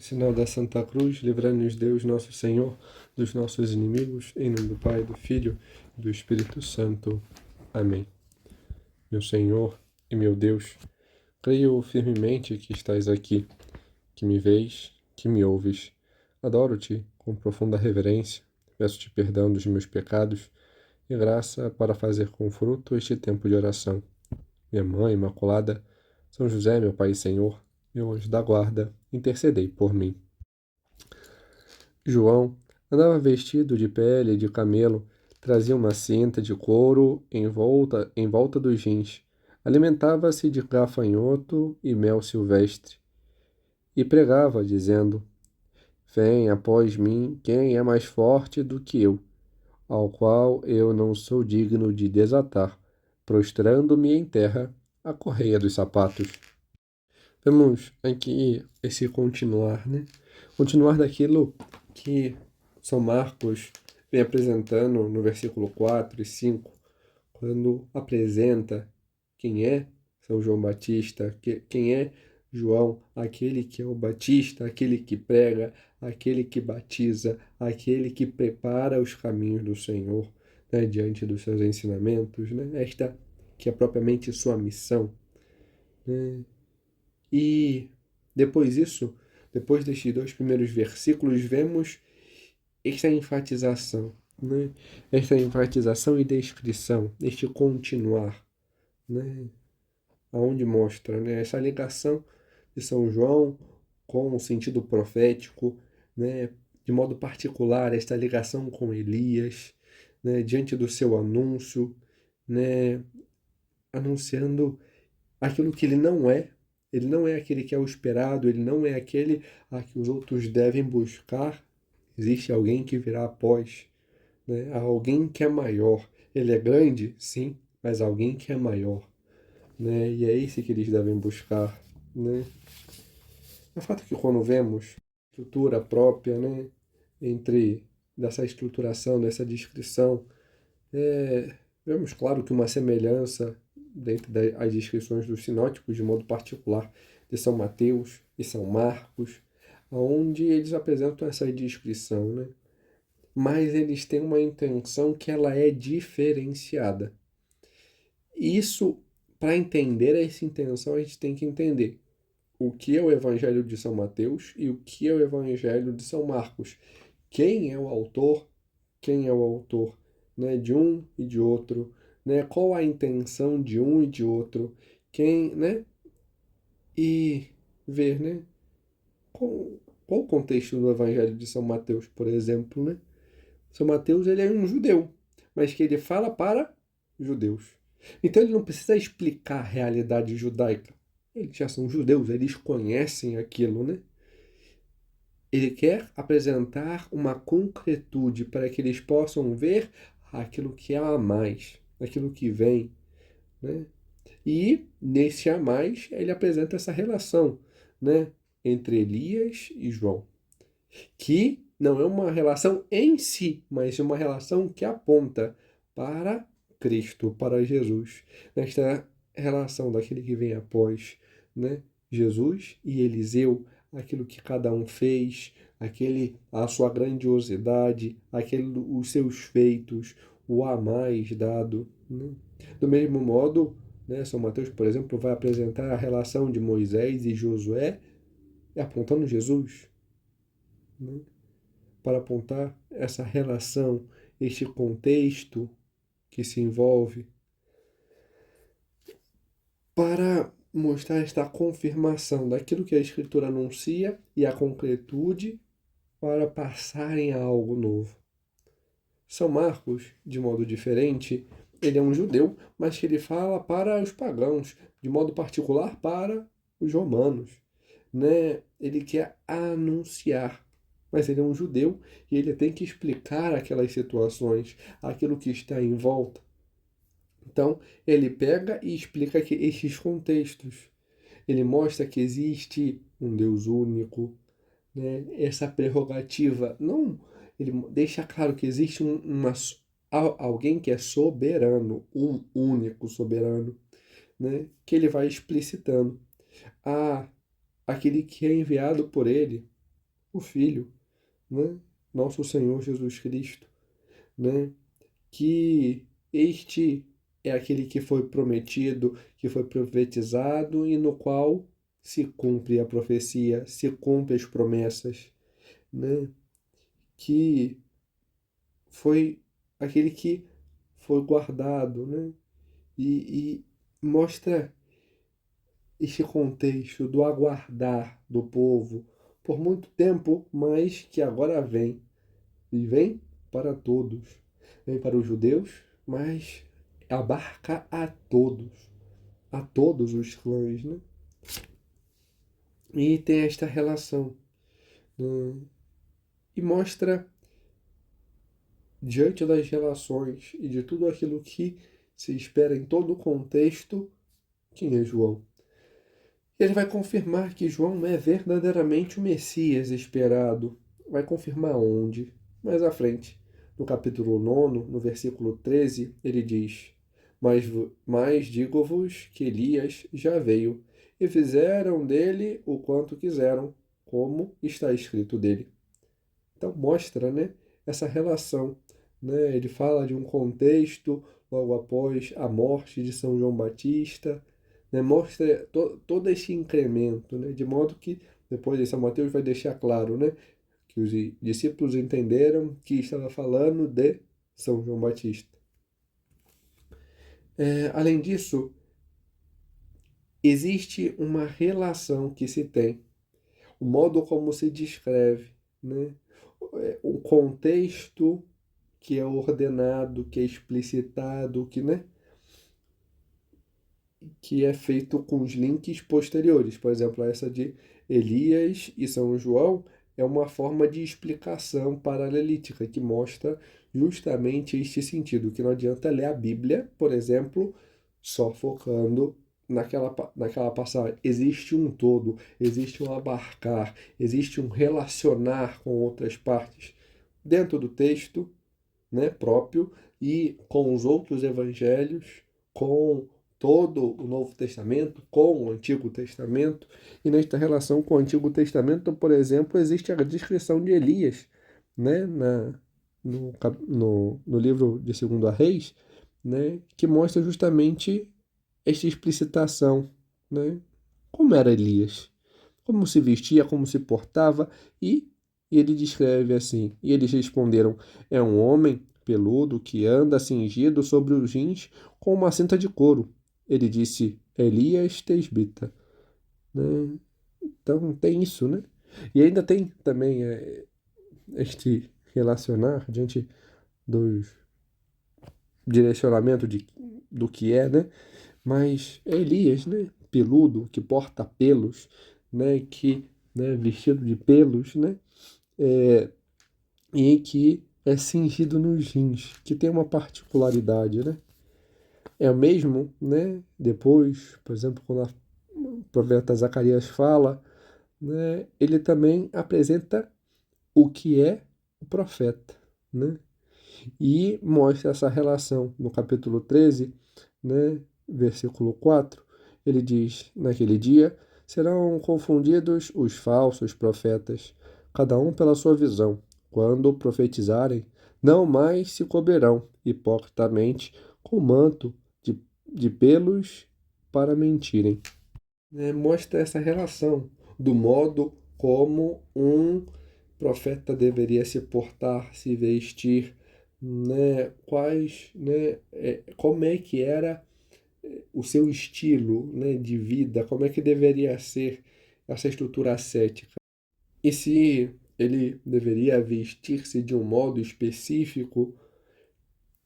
Sinal da Santa Cruz, livrai-nos Deus, nosso Senhor, dos nossos inimigos, em nome do Pai, do Filho e do Espírito Santo. Amém. Meu Senhor e meu Deus, creio firmemente que estás aqui, que me vês, que me ouves. Adoro-te com profunda reverência, peço-te perdão dos meus pecados e graça para fazer com fruto este tempo de oração. Minha Mãe Imaculada, São José, meu Pai e Senhor, meu anjo da guarda, intercedei por mim. João andava vestido de pele de camelo, trazia uma cinta de couro em volta dos rins, alimentava-se de gafanhoto e mel silvestre, e pregava, dizendo: Vem após mim quem é mais forte do que eu, ao qual eu não sou digno de desatar, prostrando-me em terra, a correia dos sapatos. Vemos aqui esse continuar, né? Continuar daquilo que São Marcos vem apresentando no versículo 4 e 5, quando apresenta quem é São João Batista, quem é João, aquele que é o Batista, aquele que prega, aquele que batiza, aquele que prepara os caminhos do Senhor, né, diante dos seus ensinamentos, né? Esta que é propriamente sua missão, né? E depois disso, depois destes dois primeiros versículos, vemos esta enfatização, né? Esta enfatização e descrição, este continuar, né? Aonde mostra, né, essa ligação de São João com o sentido profético, né? De modo particular, esta ligação com Elias, né? Diante do seu anúncio, né? Anunciando aquilo que ele não é aquele que é o esperado, ele não é aquele a que os outros devem buscar. Existe alguém que virá após, né? Alguém que é maior. Ele é grande, sim, mas alguém que é maior, né? E é esse que eles devem buscar, né? O fato é que quando vemos estrutura própria, né, entre dessa estruturação, dessa descrição, vemos, claro, que uma semelhança dentro das descrições dos sinóticos, de modo particular, de São Mateus e São Marcos, onde eles apresentam essa descrição, né? Mas eles têm uma intenção que ela é diferenciada. Isso, para entender essa intenção, a gente tem que entender o que é o Evangelho de São Mateus e o que é o Evangelho de São Marcos. Quem é o autor? Quem é o autor, né, de um e de outro, né? Qual a intenção de um e de outro? Quem, né? E ver, né? Qual o contexto do Evangelho de São Mateus, por exemplo, né? São Mateus, ele é um judeu, mas que ele fala para judeus. Então ele não precisa explicar a realidade judaica. Eles já são judeus, eles conhecem aquilo, né? Ele quer apresentar uma concretude para que eles possam ver aquilo que há a mais, aquilo que vem, né? E nesse a mais ele apresenta essa relação, né, entre Elias e João, que não é uma relação em si, mas é uma relação que aponta para Cristo, para Jesus. Nesta relação daquele que vem após, né? Jesus e Eliseu, aquilo que cada um fez, a sua grandiosidade, os seus feitos, o a mais dado, né? Do mesmo modo, né, São Mateus, por exemplo, vai apresentar a relação de Moisés e Josué, apontando Jesus, né? Para apontar essa relação, este contexto que se envolve, para mostrar esta confirmação daquilo que a Escritura anuncia e a concretude para passarem a algo novo. São Marcos, de modo diferente, ele é um judeu, mas que ele fala para os pagãos, de modo particular para os romanos, né? Ele quer anunciar, mas ele é um judeu e ele tem que explicar aquelas situações, aquilo que está em volta. Então, ele pega e explica que estes contextos. Ele mostra que existe um Deus único, né? Essa prerrogativa. Não, ele deixa claro que existe alguém que é soberano, um único soberano, né? Que ele vai explicitando. Aquele que é enviado por ele, o Filho, né? Nosso Senhor Jesus Cristo, né? Que este é aquele que foi prometido, que foi profetizado e no qual se cumpre a profecia, se cumpre as promessas, né? Que foi aquele que foi guardado, né? E mostra este contexto do aguardar do povo por muito tempo, mas que agora vem, e vem para todos. Vem para os judeus, mas abarca a todos os clãs, né? E tem esta relação, né? E mostra, diante das relações e de tudo aquilo que se espera em todo o contexto, quem é João? Ele vai confirmar que João é verdadeiramente o Messias esperado. Vai confirmar onde? Mais à frente, no capítulo 9, no versículo 13, ele diz: Mas digo-vos que Elias já veio, e fizeram dele o quanto quiseram, como está escrito dele. Então mostra, né, essa relação, né? Ele fala de um contexto logo após a morte de São João Batista, né? Mostra todo esse incremento, né? De modo que depois de São Mateus vai deixar claro, né, que os discípulos entenderam que estava falando de São João Batista. Além disso, existe uma relação que se tem, o modo como se descreve, né? O contexto que é ordenado, que é explicitado, que, né, que é feito com os links posteriores. Por exemplo, essa de Elias e São João é uma forma de explicação paralelítica que mostra justamente este sentido, que não adianta ler a Bíblia, por exemplo, só focando naquela passagem. Existe um todo, existe um abarcar, existe um relacionar com outras partes dentro do texto, né, próprio, e com os outros evangelhos, com todo o Novo Testamento, com o Antigo Testamento. E nesta relação com o Antigo Testamento, por exemplo, existe a descrição de Elias, né, no livro de 2 Reis, né, que mostra justamente esta explicitação, né, como era Elias, como se vestia, como se portava, e ele descreve assim: e eles responderam: é um homem peludo que anda cingido sobre os rins com uma cinta de couro. Ele disse: Elias Tesbita, né? Então tem isso, né? E ainda tem também este relacionar diante dos direcionamento do que é, né? Mas é Elias, né? Peludo, que porta pelos, né? Que, né? Vestido de pelos, né? É, e que é cingido nos rins, que tem uma particularidade, né? É o mesmo, né? Depois, por exemplo, quando o profeta Zacarias fala, né? Ele também apresenta o que é o profeta, né? E mostra essa relação no capítulo 13, né? Versículo 4, ele diz: naquele dia serão confundidos os falsos profetas, cada um pela sua visão. Quando profetizarem, não mais se cobrirão hipocritamente com manto de pelos para mentirem. Mostra essa relação do modo como um profeta deveria se portar, se vestir, né? Quais, né? Como é que era o seu estilo, né, de vida, como é que deveria ser essa estrutura ascética. E se ele deveria vestir-se de um modo específico,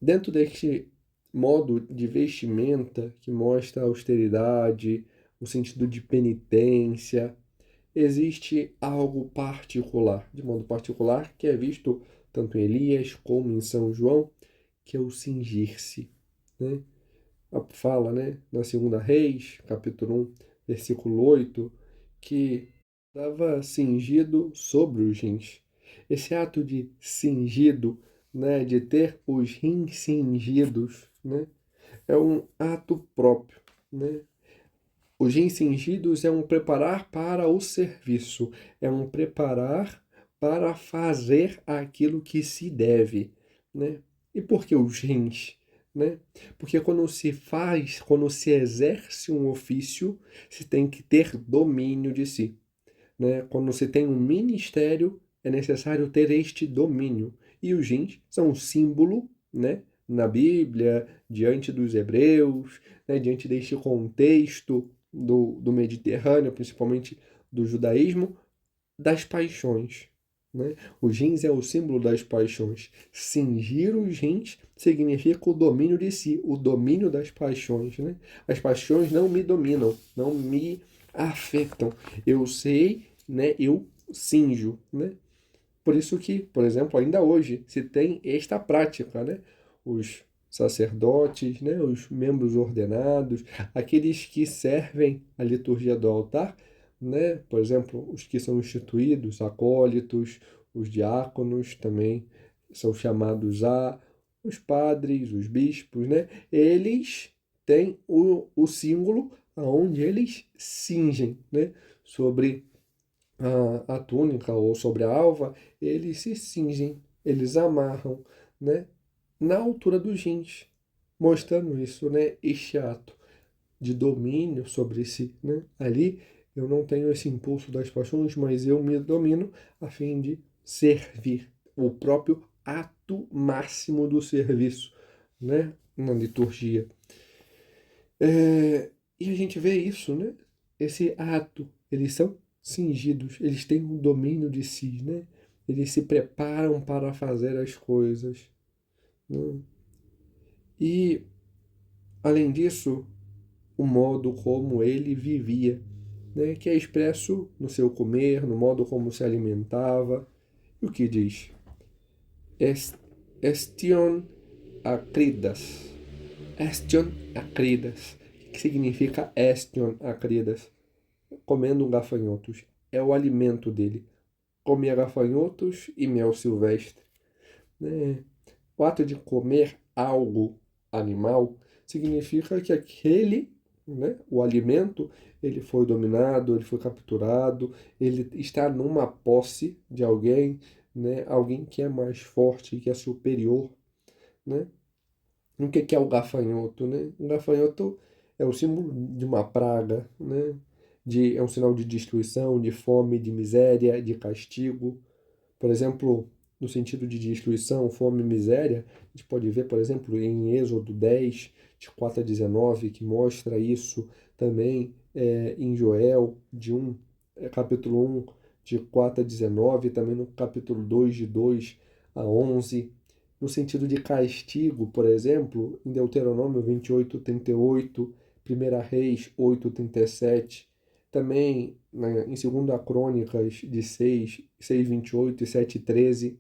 dentro deste modo de vestimenta que mostra a austeridade, o sentido de penitência, existe algo particular, de modo particular, que é visto tanto em Elias como em São João, que é o cingir-se, né? Fala, né, na 2 Reis, capítulo 1, versículo 8, que estava cingido sobre os rins. Esse ato de cingido, né, de ter os rins cingidos, né, é um ato próprio, né? Os rins cingidos é um preparar para o serviço, é um preparar para fazer aquilo que se deve, né? E por que os rins, né? Porque quando se exerce um ofício, se tem que ter domínio de si, né? Quando se tem um ministério, é necessário ter este domínio. E os rins são um símbolo, né? Na Bíblia, diante dos hebreus, né? Diante deste contexto do Mediterrâneo, principalmente do judaísmo, das paixões, né? Os rins é o símbolo das paixões. Cingir os rins significa o domínio de si, o domínio das paixões, né? As paixões não me dominam, não me afetam. Eu sei, né? Eu cinjo, né? Por isso que, por exemplo, ainda hoje se tem esta prática, né? Os sacerdotes, né? Os membros ordenados, aqueles que servem a liturgia do altar, né? Por exemplo, os que são instituídos, acólitos, os diáconos também são chamados a os padres, os bispos, né? Eles têm o símbolo aonde eles cingem, né? Sobre a túnica ou sobre a alva, eles se cingem, eles amarram, né, na altura dos rins, mostrando isso, né, este ato de domínio sobre si, né? Ali eu não tenho esse impulso das paixões, mas eu me domino a fim de servir, o próprio ato máximo do serviço, né, na liturgia. E a gente vê isso, né? Esse ato, eles são cingidos, eles têm um domínio de si, né? Eles se preparam para fazer as coisas, né? E, além disso, o modo como ele vivia, né? Que é expresso no seu comer, no modo como se alimentava. E o que diz? Est- Estion acridas. Estion acridas. O que significa estion acridas? Comendo gafanhotos. É o alimento dele. Comia gafanhotos e mel silvestre, né? O ato de comer algo animal significa que aquele, né, o alimento, ele foi dominado, ele foi capturado, ele está numa posse de alguém, né, alguém que é mais forte, que é superior, né? O que é o gafanhoto, né? O gafanhoto é o símbolo de uma praga, né? É um sinal de destruição, de fome, de miséria, de castigo. Por exemplo, no sentido de destruição, fome e miséria, a gente pode ver, por exemplo, em Êxodo 10, de 4 a 19, que mostra isso também em Joel, capítulo 1, de 4 a 19, também no capítulo 2, de 2 a 11. No sentido de castigo, por exemplo, em Deuteronômio 28, 38, 1 Reis 8, 37, também em 2 Crônicas de 6:28 e 7:13,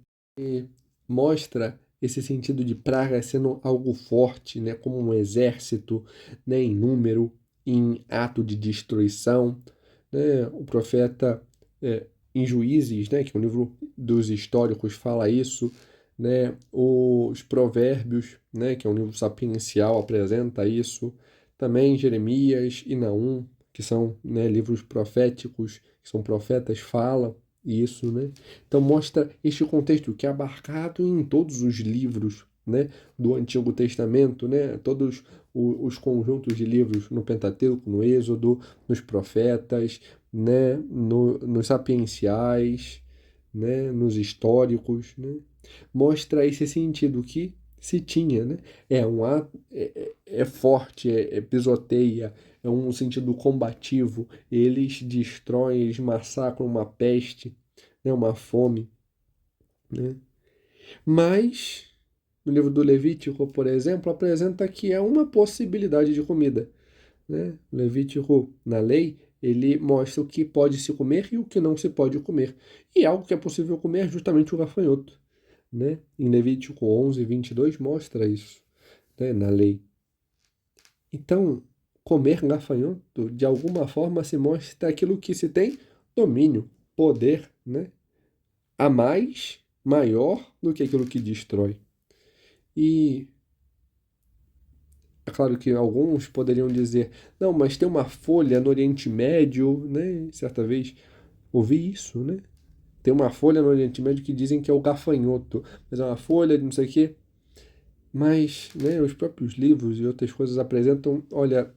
mostra esse sentido de praga sendo algo forte, né, como um exército, né, em número, em ato de destruição, né? O profeta em Juízes, né, que é um livro dos históricos, fala isso, né? Os Provérbios, né, que é um livro sapiencial, apresenta isso. Também Jeremias e Naum, que são, né, livros proféticos, que são profetas, falam isso, né? Então mostra este contexto que é abarcado em todos os livros, né, do Antigo Testamento, né? Todos os conjuntos de livros no Pentateuco, no Êxodo, nos profetas, né, nos sapienciais, né, nos históricos, né? Mostra esse sentido que se tinha, né? É um ato, é forte, pisoteia, é um sentido combativo. Eles destroem, eles massacram uma peste, né? Uma fome, né? Mas no livro do Levítico, por exemplo, apresenta que é uma possibilidade de comida, né? Levítico, na lei, ele mostra o que pode se comer e o que não se pode comer. E algo que é possível comer é justamente o gafanhoto, né? Em Levítico 11:22 mostra isso, né? Na lei. Então, comer gafanhoto, de alguma forma, se mostra aquilo que se tem domínio, poder, né? A mais, maior do que aquilo que destrói. E é claro que alguns poderiam dizer, não, mas tem uma folha no Oriente Médio, né? Certa vez ouvi isso, né? Tem uma folha no Oriente Médio que dizem que é o gafanhoto, mas é uma folha de não sei o quê. Mas, né, os próprios livros e outras coisas apresentam, olha,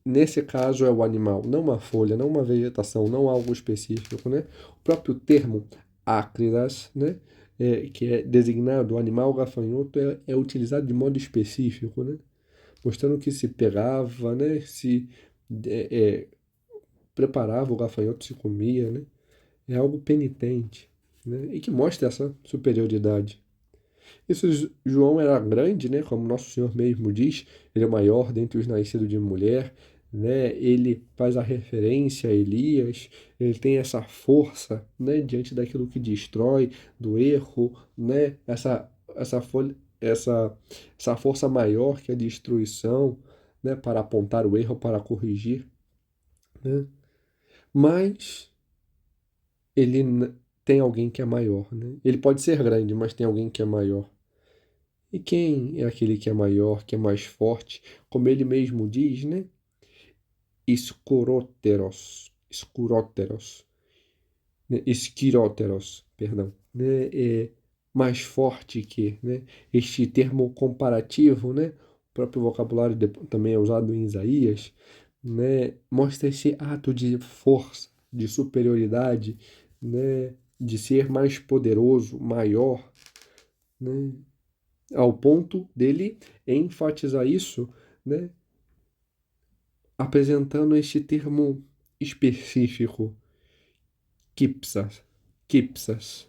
nesse caso é o animal, não uma folha, não uma vegetação, não algo específico, né? O próprio termo ácridas, né, que é designado o animal gafanhoto, é utilizado de modo específico, né? Mostrando que se pegava, né, se é, preparava o gafanhoto, se comia, né? É algo penitente, né? E que mostra essa superioridade. Isso João era grande, né? Como Nosso Senhor mesmo diz, ele é o maior dentre os nascidos de mulher, né? Ele faz a referência a Elias, ele tem essa força, né? Diante daquilo que destrói, do erro, né? Essa força maior que a destruição, né? Para apontar o erro, para corrigir, né? Mas tem alguém que é maior, né? Ele pode ser grande, mas tem alguém que é maior. E quem é aquele que é maior, que é mais forte? Como ele mesmo diz, né? Escuróteros, né? Esquiróteros, perdão, né? É mais forte que, né? Este termo comparativo, né? O próprio vocabulário também é usado em Isaías, né? Mostra esse ato de força, de superioridade, né? De ser mais poderoso, maior, né? Ao ponto dele enfatizar isso, né, apresentando este termo específico, kipsas, kipsas,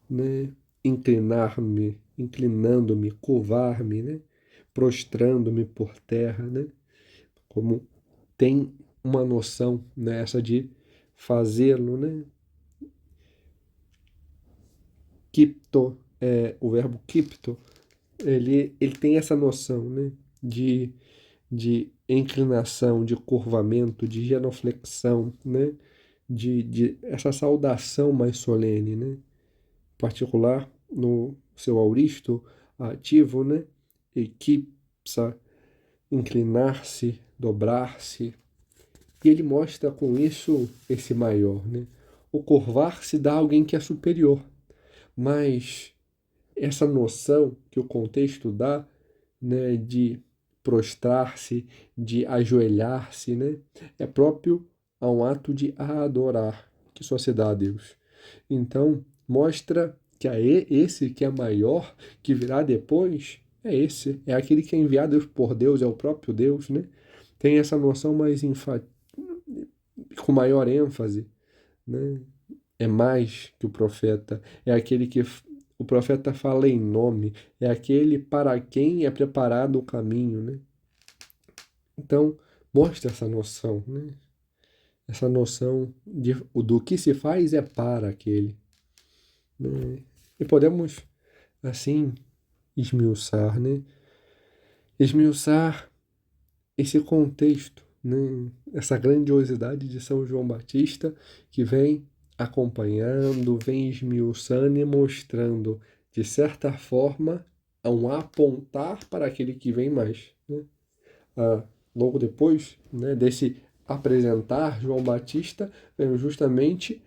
né, inclinar-me, inclinando-me, curvar-me, né, prostrando-me por terra, né, como tem uma noção nessa de fazê-lo, né, kipto, o verbo kipto, ele tem essa noção, né, de inclinação, de curvamento, de genuflexão, né? De essa saudação mais solene, né? Em particular no seu auristo ativo, né? Equipsa, inclinar-se, dobrar-se. E ele mostra com isso esse maior, né? O curvar-se dá a alguém que é superior, mas essa noção que o contexto dá, né, de prostrar-se, de ajoelhar-se, né, é próprio a um ato de adorar que só se dá a Deus. Então, mostra que esse que é maior, que virá depois, é esse, é aquele que é enviado por Deus, é o próprio Deus, né? Tem essa noção mais com maior ênfase, né? É mais que o profeta, é aquele que o profeta fala em nome, é aquele para quem é preparado o caminho, né? Então, mostra essa noção, né? Essa noção do que se faz é para aquele, né? E podemos, assim, esmiuçar, né? Esmiuçar esse contexto, né? Essa grandiosidade de São João Batista que vem acompanhando, vem esmiuçando e mostrando, de certa forma, a um apontar para aquele que vem mais, né? Logo depois, né, desse apresentar João Batista, vem justamente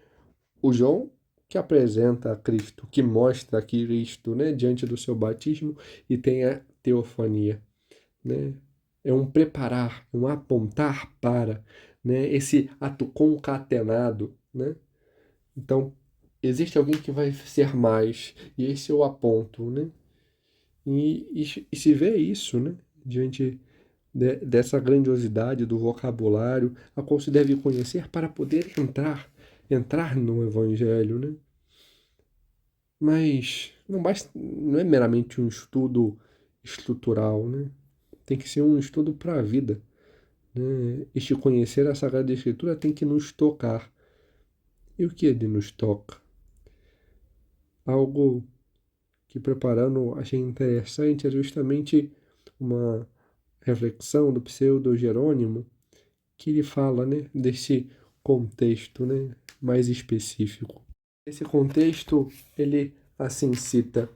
o João que apresenta a Cristo, que mostra Cristo, né, diante do seu batismo e tem a teofania, né? É um preparar, um apontar para, né? Esse ato concatenado, né? Então, existe alguém que vai ser mais, e esse é o aponto, né? E se vê isso, né? Diante dessa grandiosidade do vocabulário, a qual se deve conhecer para poder entrar no Evangelho, né? Mas não basta, não é meramente um estudo estrutural, né? Tem que ser um estudo para a vida, né? Este conhecer a Sagrada Escritura tem que nos tocar. E o que ele nos toca? Algo que preparando achei interessante é justamente uma reflexão do pseudo Jerônimo que ele fala, né, desse contexto, né, mais específico. Esse contexto, ele assim cita: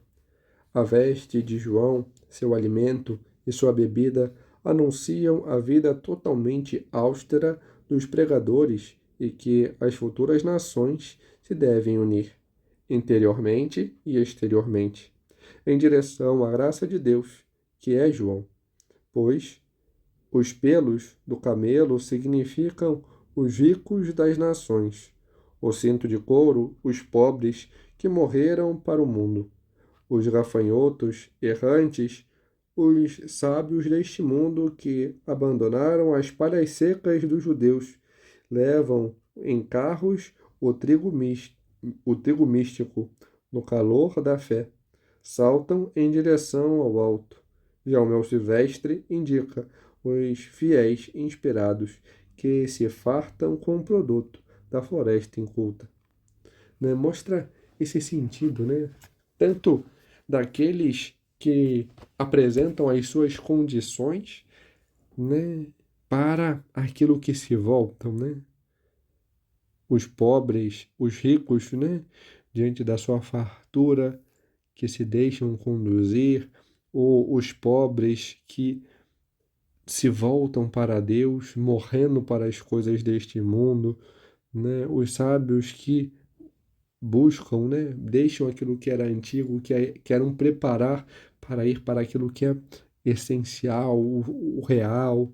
a veste de João, seu alimento e sua bebida anunciam a vida totalmente austera dos pregadores e que as futuras nações se devem unir. interiormente e exteriormente, em direção à graça de Deus, que é João, pois os pelos do camelo significam os ricos das nações, o cinto de couro, os pobres que morreram para o mundo, os gafanhotos errantes, os sábios deste mundo que abandonaram as palhas secas dos judeus, levam em carros o trigo místico no calor da fé, saltam em direção ao alto. Já o mel silvestre indica os fiéis inspirados que se fartam com o produto da floresta inculta. Né? Mostra esse sentido, né? Tanto daqueles que apresentam as suas condições, né, para aquilo que se voltam, né? Os pobres, os ricos, né, diante da sua fartura, que se deixam conduzir, ou os pobres que se voltam para Deus, morrendo para as coisas deste mundo, né? Os sábios que buscam, né? Deixam aquilo que era antigo, querem preparar para ir para aquilo que é essencial, o real,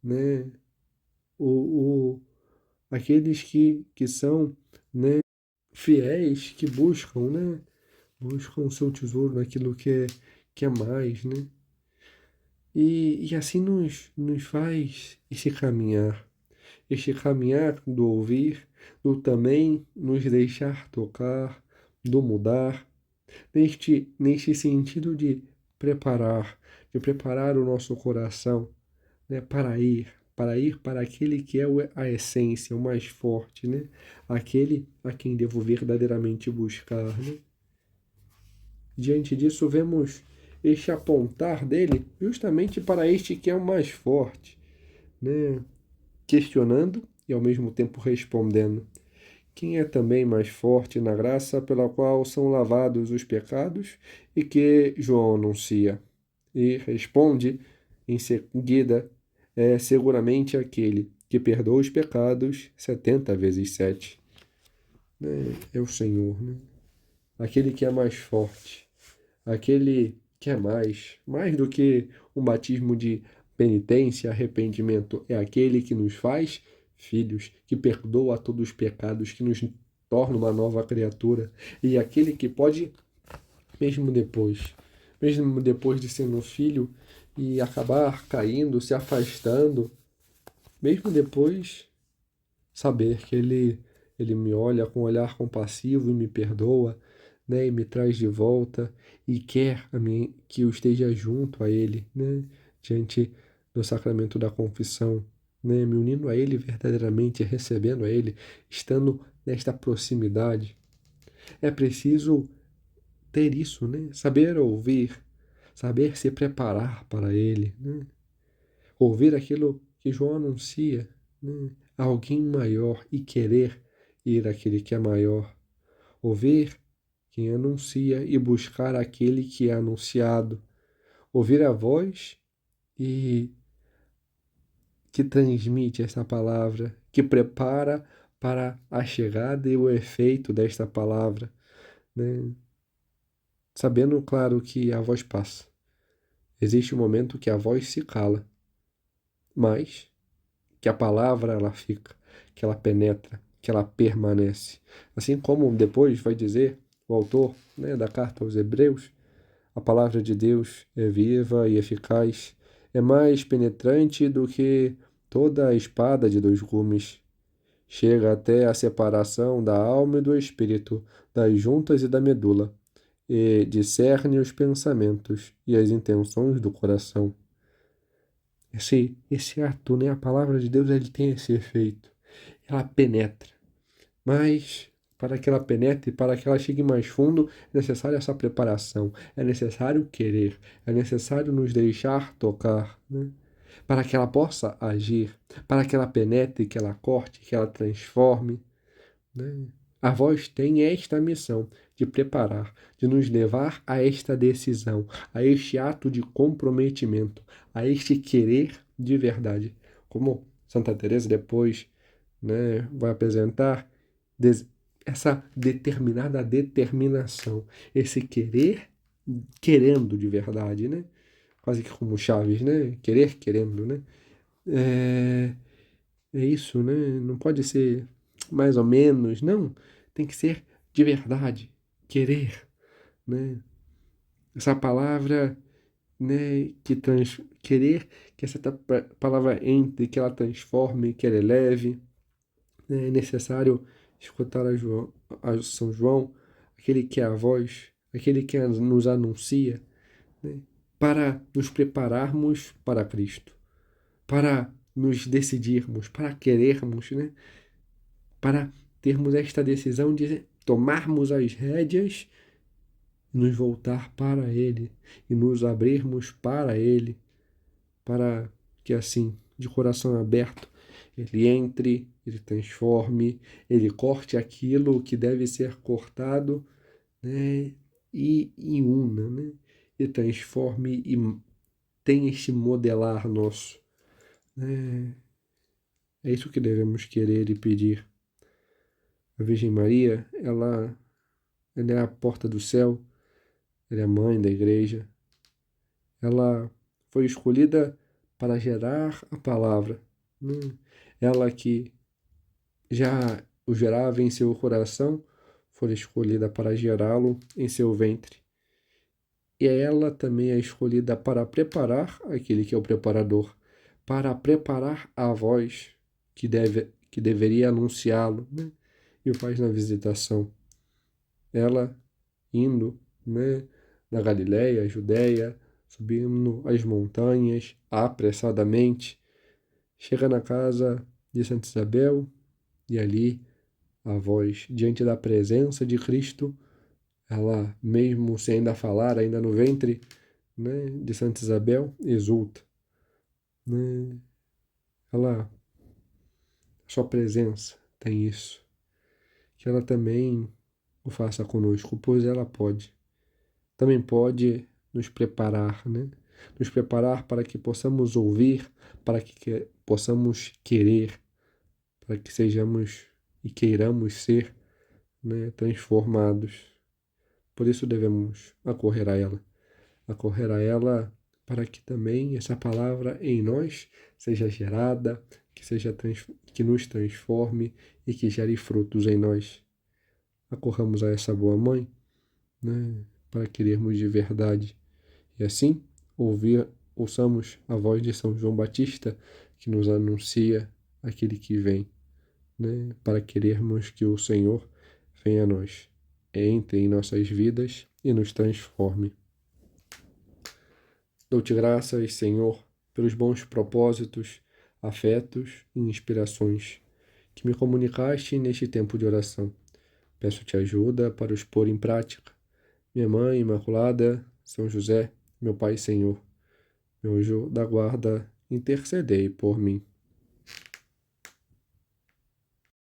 né? O, o, aqueles que são, né, fiéis, que buscam, né? Buscam o seu tesouro naquilo que é mais, né? E assim nos faz esse caminhar do ouvir, do também nos deixar tocar, do mudar, neste sentido de preparar o nosso coração, né, para ir para aquele que é a essência, o mais forte, né? Aquele a quem devo verdadeiramente buscar, né? Diante disso, vemos este apontar dele justamente para este que é o mais forte, né? Questionando e ao mesmo tempo respondendo. Quem é também mais forte na graça pela qual são lavados os pecados e que João anuncia? E responde em seguida, é seguramente aquele que perdoa os pecados 70 vezes 7. Né? É o Senhor, né? Aquele que é mais forte, aquele que é mais do que um batismo de penitência, arrependimento, é aquele que nos faz filhos, que perdoa todos os pecados, que nos torna uma nova criatura, e aquele que pode, mesmo mesmo depois de ser um filho e acabar caindo, se afastando, mesmo depois saber que ele me olha com um olhar compassivo e me perdoa, né, e me traz de volta e quer que eu esteja junto a ele, né, diante do sacramento da confissão, né, me unindo a ele verdadeiramente, recebendo a ele, estando nesta proximidade. É preciso ter isso, né, saber ouvir, saber se preparar para ele, né, ouvir aquilo que João anuncia, né, alguém maior e querer ir àquele que é maior, ouvir quem anuncia e buscar aquele que é anunciado, ouvir a voz e que transmite essa palavra, que prepara para a chegada e o efeito desta palavra, né? Sabendo, claro, que a voz passa. Existe um momento que a voz se cala, mas que a palavra ela fica, que ela penetra, que ela permanece. Assim como depois vai dizer o autor, né, da carta aos Hebreus, a palavra de Deus é viva e eficaz, é mais penetrante do que toda a espada de dois gumes. Chega até a separação da alma e do espírito, das juntas e da medula, e discerne os pensamentos e as intenções do coração. Esse ato, né, a palavra de Deus, ele tem esse efeito. Ela penetra. Mas para que ela penetre, para que ela chegue mais fundo, é necessária essa preparação, é necessário querer, é necessário nos deixar tocar, né? Para que ela possa agir, para que ela penetre, que ela corte, que ela transforme, né? A voz tem esta missão de preparar, de nos levar a esta decisão, a este ato de comprometimento, a este querer de verdade. Como Santa Teresa depois, né, vai apresentar, essa determinada determinação, esse querer, querendo de verdade, né? Quase que como Chaves, né? Querer querendo, né? É, é isso, né? Não pode ser mais ou menos, não. Tem que ser de verdade, querer, né? Essa palavra, né, querer que essa palavra entre, que ela transforme, que ela eleve, né? É necessário escutar a São João, aquele que é a voz, aquele que nos anuncia, né? Para nos prepararmos para Cristo, para nos decidirmos, para querermos, né? Para termos esta decisão de tomarmos as rédeas e nos voltar para Ele e nos abrirmos para Ele, para que assim, de coração aberto, Ele entre, Ele transforme, Ele corte aquilo que deve ser cortado, né? E una, né? E transforme e tem este modelar nosso, né? É isso que devemos querer e pedir. A Virgem Maria, ela é a porta do céu, ela é a mãe da igreja. Ela foi escolhida para gerar a palavra, né? Ela que já o gerava em seu coração, foi escolhida para gerá-lo em seu ventre. E ela também é escolhida para preparar aquele que é o preparador, para preparar a voz que deveria anunciá-lo, né? E o faz na visitação. Ela indo, né, na Galiléia, Judéia, subindo as montanhas apressadamente, chega na casa de Santa Isabel e ali a voz, diante da presença de Cristo, ela, mesmo sem ainda falar, ainda no ventre, né, de Santa Isabel, exulta, né? Ela, sua presença tem isso. Que ela também o faça conosco, pois ela pode. Também pode nos preparar, né? Nos preparar para que possamos ouvir, para que possamos querer, para que sejamos e queiramos ser, né, transformados. Por isso devemos acorrer a ela para que também essa palavra em nós seja gerada, que nos transforme e que gere frutos em nós. Acorramos a essa boa mãe, né, para querermos de verdade. E assim, ouçamos a voz de São João Batista, que nos anuncia aquele que vem, né, para querermos que o Senhor venha a nós, entre em nossas vidas e nos transforme. Dou-te graças, Senhor, pelos bons propósitos, afetos e inspirações que me comunicaste neste tempo de oração. Peço-te ajuda para os pôr em prática. Minha Mãe Imaculada, São José, meu Pai e Senhor, meu anjo da guarda, intercedei por mim.